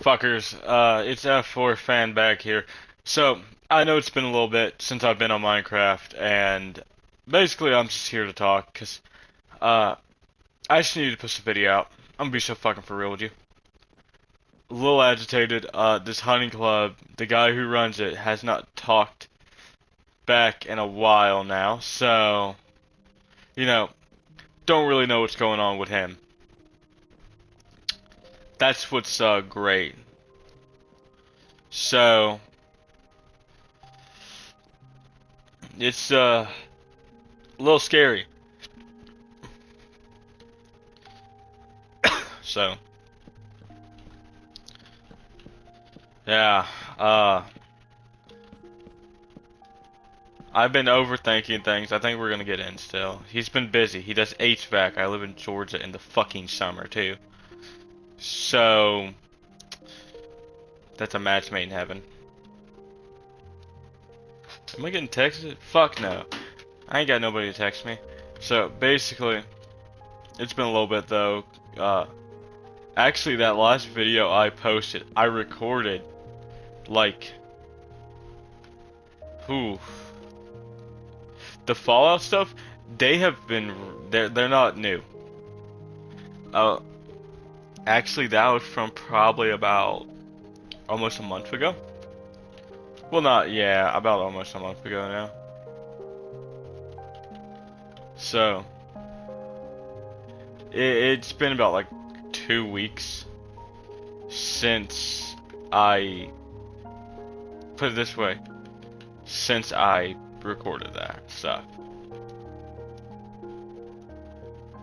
Fuckers, it's F4 fan back here. So, I know it's been a little bit since I've been on Minecraft, and basically I'm just here to talk, cause, uh, I just needed to push the video out. I'm gonna be so fucking for real with you. A little agitated, this hunting club, the guy who runs it has not talked back in a while now, so, you know, don't really know what's going on with him. That's what's, great. So, it's, a little scary. So, yeah, uh, I've been overthinking things. I think we're gonna get in still. He's been busy. He does HVAC. I live in Georgia in the fucking summer too. So that's a match made in heaven. Am I getting texted? Fuck no. I ain't got nobody to text me. So basically, it's been a little bit though. Uh, actually, that last video I posted, I recorded like, who? The Fallout stuff. They have been. They're not new. Uh, Actually, that was from probably about almost a month ago. Well, not, yeah, about almost a month ago now. So, it's been about like 2 weeks since I, put it this way, since I recorded that stuff.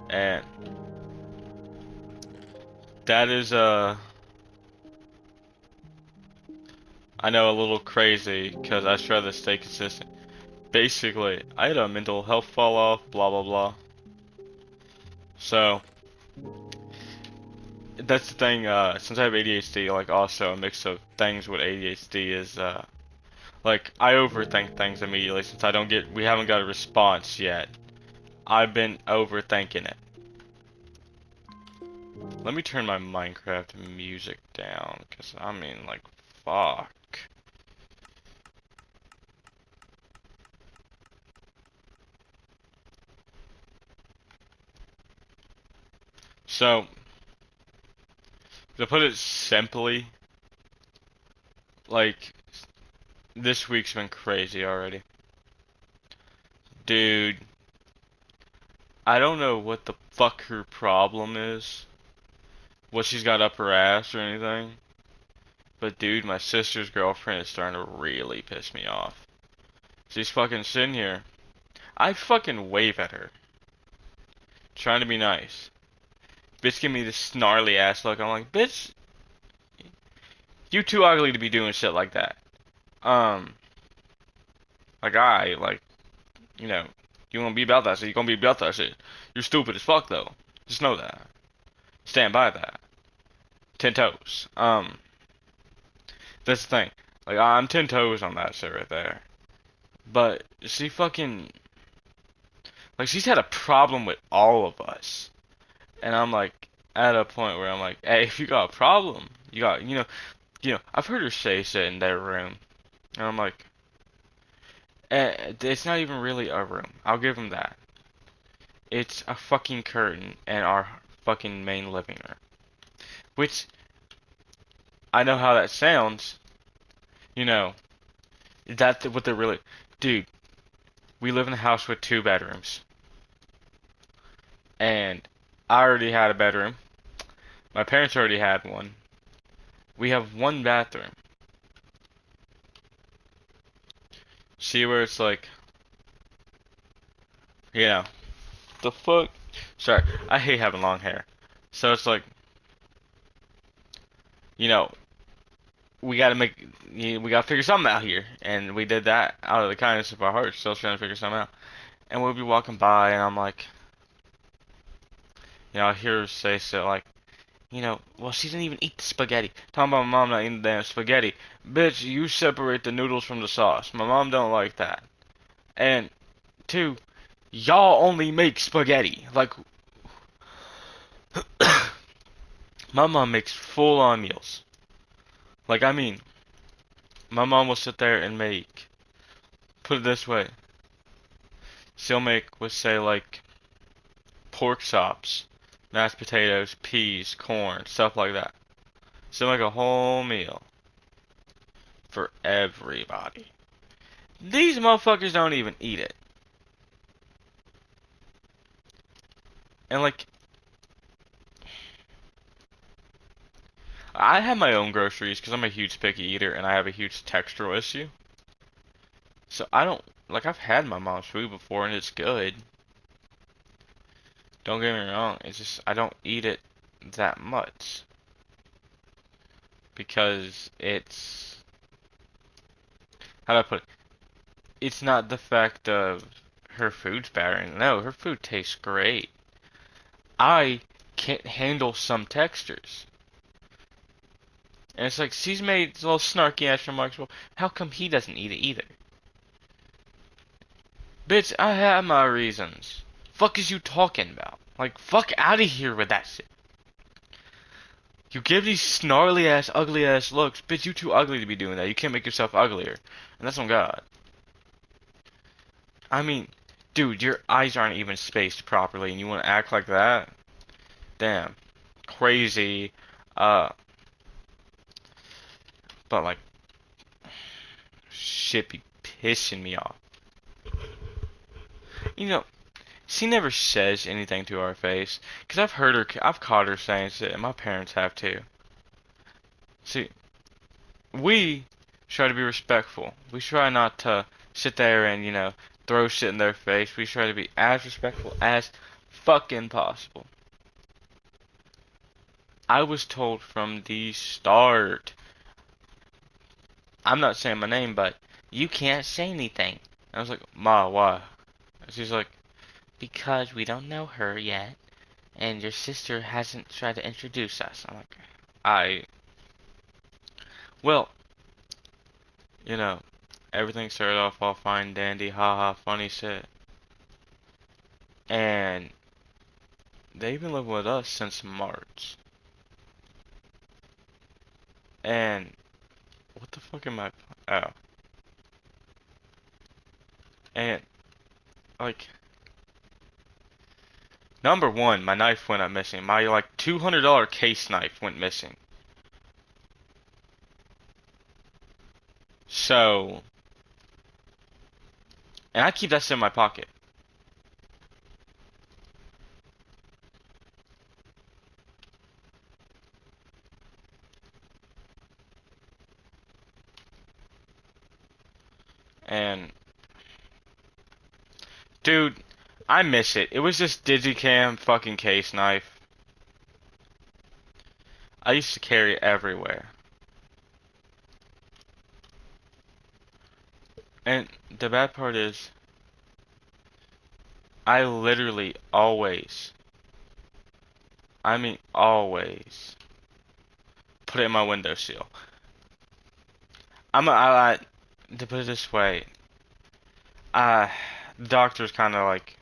And that is, I know a little crazy because I try to stay consistent. Basically, I had a mental health fall off, blah blah blah. So, that's the thing, since I have ADHD, like also a mix of things with ADHD is, like, I overthink things immediately since we haven't got a response yet. I've been overthinking it. Let me turn my Minecraft music down, cause I mean, like, fuck. So, to put it simply, like, this week's been crazy already. Dude, I don't know what the fuck her problem is, what she's got up her ass or anything, but dude, my sister's girlfriend is starting to really piss me off. She's fucking sitting here. I fucking wave at her, trying to be nice. Bitch give me this snarly ass look. I'm like, bitch, you too ugly to be doing shit like that. Um, like, you know, you wanna be about that shit, you gonna be about that shit. You're stupid as fuck though. Just know that. Stand by that. 10 toes. That's the thing. Like, I'm 10 toes on that shit right there. But she fucking, like, she's had a problem with all of us. And I'm like, at a point where I'm like, hey, if you got a problem, I've heard her say shit in their room. And I'm like, it's not even really a room. I'll give them that. It's a fucking curtain in our fucking main living room. Which, I know how that sounds. You know, that's what they're really. Dude, we live in a house with 2 bedrooms. And I already had a bedroom. My parents already had one. We have one bathroom. See where it's like, you know, the fuck? Sorry, I hate having long hair. So it's like, you know, we gotta make, we gotta figure something out here. And we did that out of the kindness of our hearts, still trying to figure something out. And we'll be walking by, and I'm like, I hear her say so, like, well, she didn't even eat the spaghetti. Talking about my mom not eating the damn spaghetti. Bitch, you separate the noodles from the sauce. My mom don't like that. And two, y'all only make spaghetti. Like, my mom makes full-on meals. Like, I mean, my mom will sit there and make, put it this way, she'll make, let's say, like, pork chops, mashed potatoes, peas, corn, stuff like that. She'll make a whole meal for everybody. These motherfuckers don't even eat it. And, like, I have my own groceries because I'm a huge picky eater and I have a huge textural issue. So I don't, like, I've had my mom's food before and it's good. Don't get me wrong, it's just, I don't eat it that much. Because it's, how do I put it? It's not the fact of her food's bad. No, her food tastes great. I can't handle some textures. And it's like, she's made little snarky ass remarks. Well, how come he doesn't eat it either? Bitch, I have my reasons. Fuck is you talking about? Like, fuck out of here with that shit. You give these snarly ass, ugly ass looks. Bitch, you too ugly to be doing that. You can't make yourself uglier. And that's on God. I mean, dude, your eyes aren't even spaced properly and you want to act like that? Damn. Crazy. Uh, but like, shit be pissing me off. You know, she never says anything to our face. Because I've caught her saying shit, and my parents have too. See, we try to be respectful. We try not to sit there and, throw shit in their face. We try to be as respectful as fucking possible. I was told from the start, I'm not saying my name, but you can't say anything. I was like, Ma, why? She's like, because we don't know her yet, and your sister hasn't tried to introduce us. I'm like, well, you know, everything started off all fine, dandy, haha, funny shit. And they've been living with us since March. And what the fuck am I? Oh. And like, number one, my knife went up missing. My like $200 case knife went missing. So, and I keep that shit in my pocket. And dude, I miss it. It was this Digicam fucking case knife. I used to carry it everywhere. And the bad part is, I literally always, I mean always, put it in my windowsill. To put it this way, uh, the doctor's kind of like,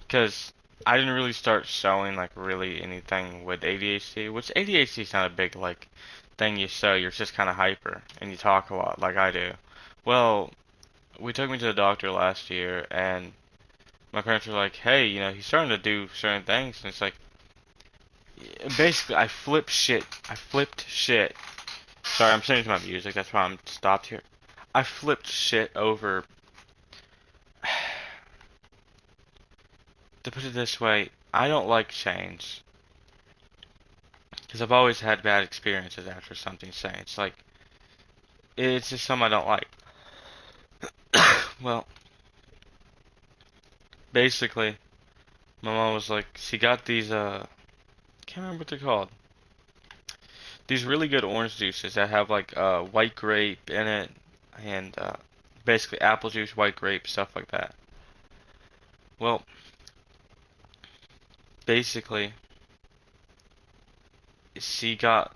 because I didn't really start showing like really anything with ADHD, which ADHD is not a big like thing you show. You're just kind of hyper and you talk a lot like I do. Well, we took me to the doctor last year and my parents were like, hey, he's starting to do certain things. And it's like, basically, I flipped shit. I flipped shit. Sorry, I'm singing to my music. That's why I'm stopped here. I flipped shit over. To put it this way, I don't like change. Because I've always had bad experiences after something changed. Like, it's just something I don't like. Well, basically, my mom was like, she got these, can't remember what they're called. These really good orange juices that have like white grape in it and basically apple juice, white grape, stuff like that. Well, basically, she got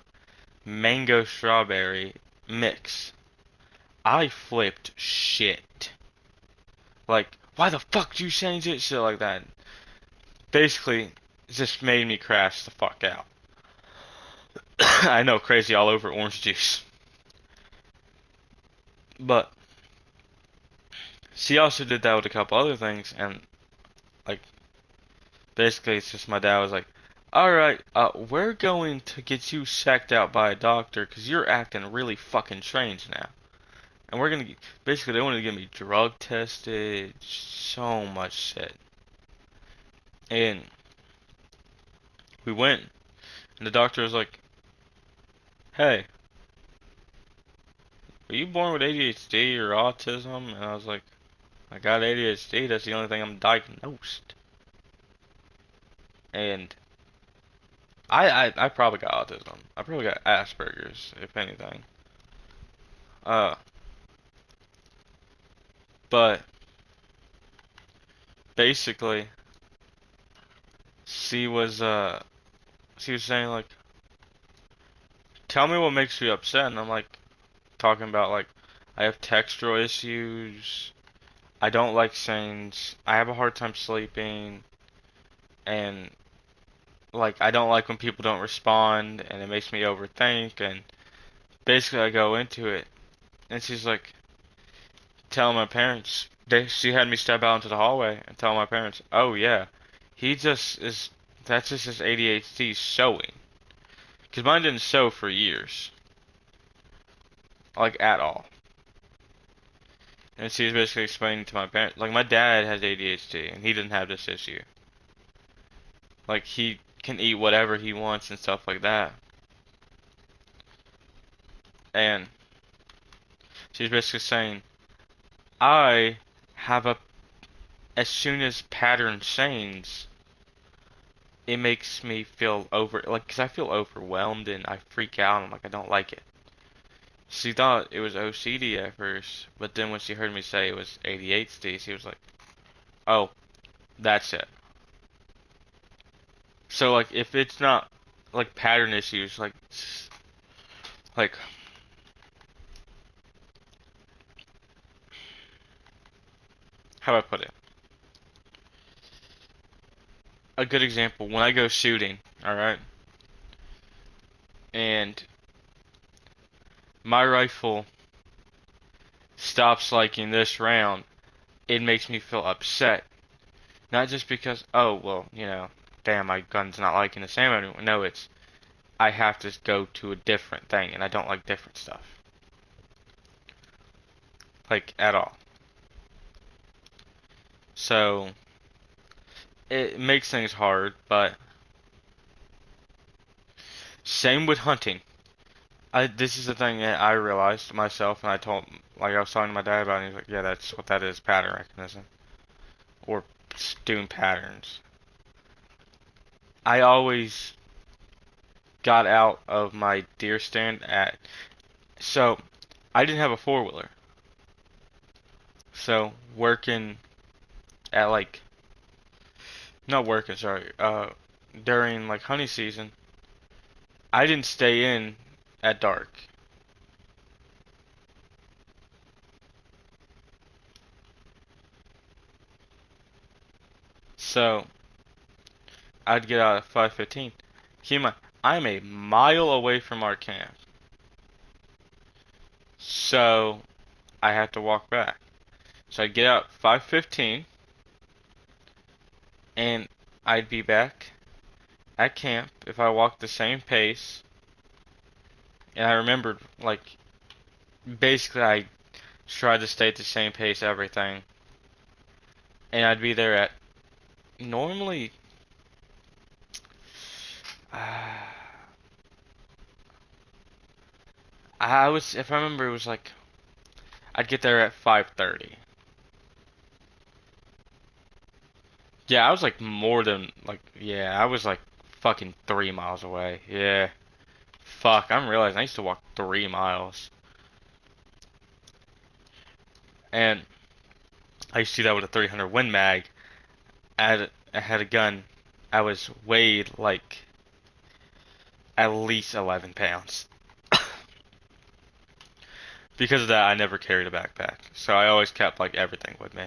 mango strawberry mix. I flipped shit. Like, why the fuck did you change it? Shit like that. Basically, it just made me crash the fuck out. I know, crazy all over orange juice. But she also did that with a couple other things, and like basically it's just my dad was like, "All right, we're going to get you checked out by a doctor because you're acting really fucking strange now." And we're gonna basically they wanted to get me drug tested, so much shit. And we went, and the doctor was like, "Hey, were you born with ADHD or autism?" And I was like, "I got ADHD. That's the only thing I'm diagnosed." And I probably got autism. I probably got Asperger's, if anything. Uh, but basically, she was uh she was saying like, "Tell me what makes you upset," and I'm like talking about like I have textural issues. I don't like change. I have a hard time sleeping, and like I don't like when people don't respond, and it makes me overthink. And basically, I go into it, and she's like, telling my parents. She had me step out into the hallway and tell my parents, "Oh yeah, he just is. That's just his ADHD showing. Cause mine didn't show for years, like at all." And she was basically explaining to my parents, like my dad has ADHD and he didn't have this issue. Like he can eat whatever he wants and stuff like that. And she's basically saying, I have a, as soon as pattern change, it makes me feel like, cause I feel overwhelmed and I freak out and I'm like, I don't like it. She thought it was OCD at first, but then when she heard me say it was ADHD, she was like, oh, that's it. So like, if it's not like pattern issues, like, how do I put it? A good example, when I go shooting, alright, and my rifle stops liking this round, it makes me feel upset. Not just because, oh, well, damn, my gun's not liking the same anymore. No, it's, I have to go to a different thing, and I don't like different stuff. Like, at all. So, it makes things hard, but same with hunting. This is the thing that I realized myself, and like, I was talking to my dad about it, and he's like, yeah, that's what that is, pattern recognition. Or doing patterns. I always got out of my deer stand so I didn't have a four-wheeler. So working at like, not working, sorry, during like hunting season, I didn't stay in at dark. So I'd get out at 5:15. Keep in mind, I'm a mile away from our camp. So I had to walk back. So I'd get out 5:15 and I'd be back at camp if I walked the same pace. And I remembered, like, basically I tried to stay at the same pace, everything. And I'd be there at normally, uh, if I remember, it was like, I'd get there at 5:30. Yeah, I was like more than, like, yeah, I was like fucking 3 miles away. Yeah. Fuck, I'm realizing I used to walk 3 miles. And I used to do that with a 300 Win Mag. I had a gun. I was weighed like at least 11 pounds. Because of that, I never carried a backpack. So I always kept like everything with me.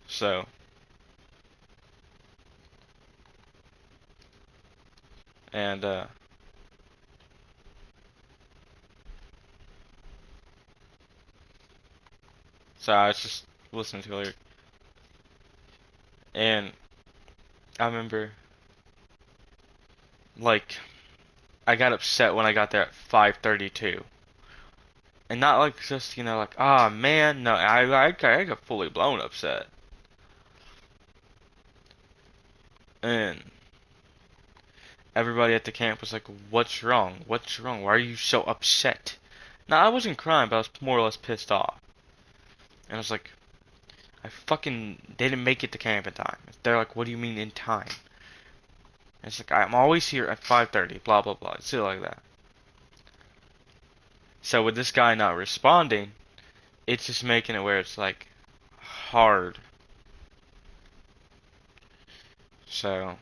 So, And so I was just listening to her, and I remember like I got upset when I got there at 5:32. And not like just, like, ah, man, no, I got fully blown upset. And everybody at the camp was like, what's wrong? What's wrong? Why are you so upset? Now, I wasn't crying, but I was more or less pissed off. And I was like, I fucking didn't make it to camp in time. They're like, what do you mean in time? And it's like, I'm always here at 5:30, blah, blah, blah. Shit like that. So with this guy not responding, it's just making it where it's like hard. So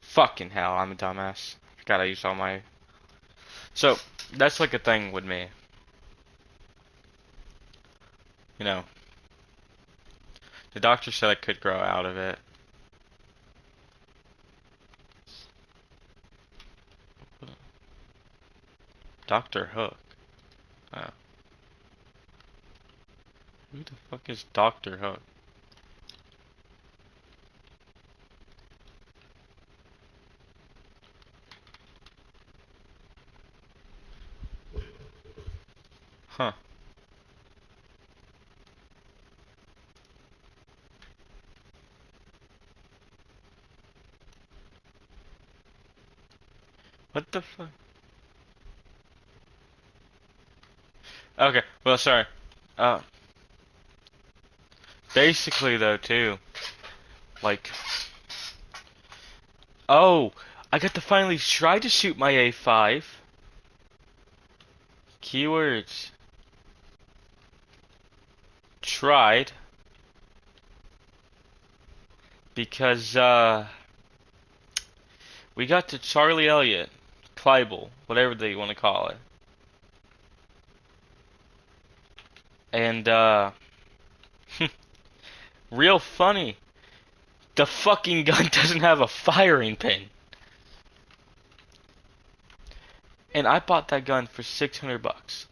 fucking hell, I'm a dumbass. Gotta use all my. So that's like a thing with me. You know, the doctor said I could grow out of it. Dr. Hook. Oh. Who the fuck is Dr. Hook? Huh. What the fuck? Okay, well, sorry. Uh, basically, though, too, like, oh, I got to finally try to shoot my A5. Keywords. Tried. Because, we got to Charlie Elliott. Kleibel. Whatever they want to call it. And, real funny. The fucking gun doesn't have a firing pin. And I bought that gun for 600 bucks.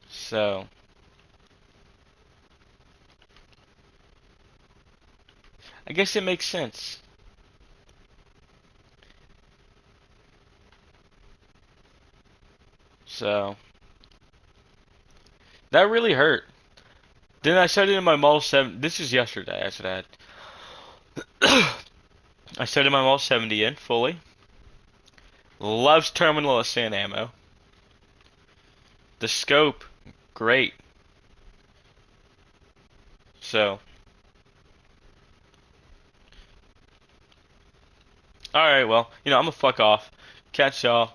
So, I guess it makes sense. So, that really hurt. Then I set it in my Model 7. This is yesterday, I said I set in my Model 70 in fully. Loves terminal ascent ammo. The scope, great. So, alright, well, I'm gonna fuck off. Catch y'all.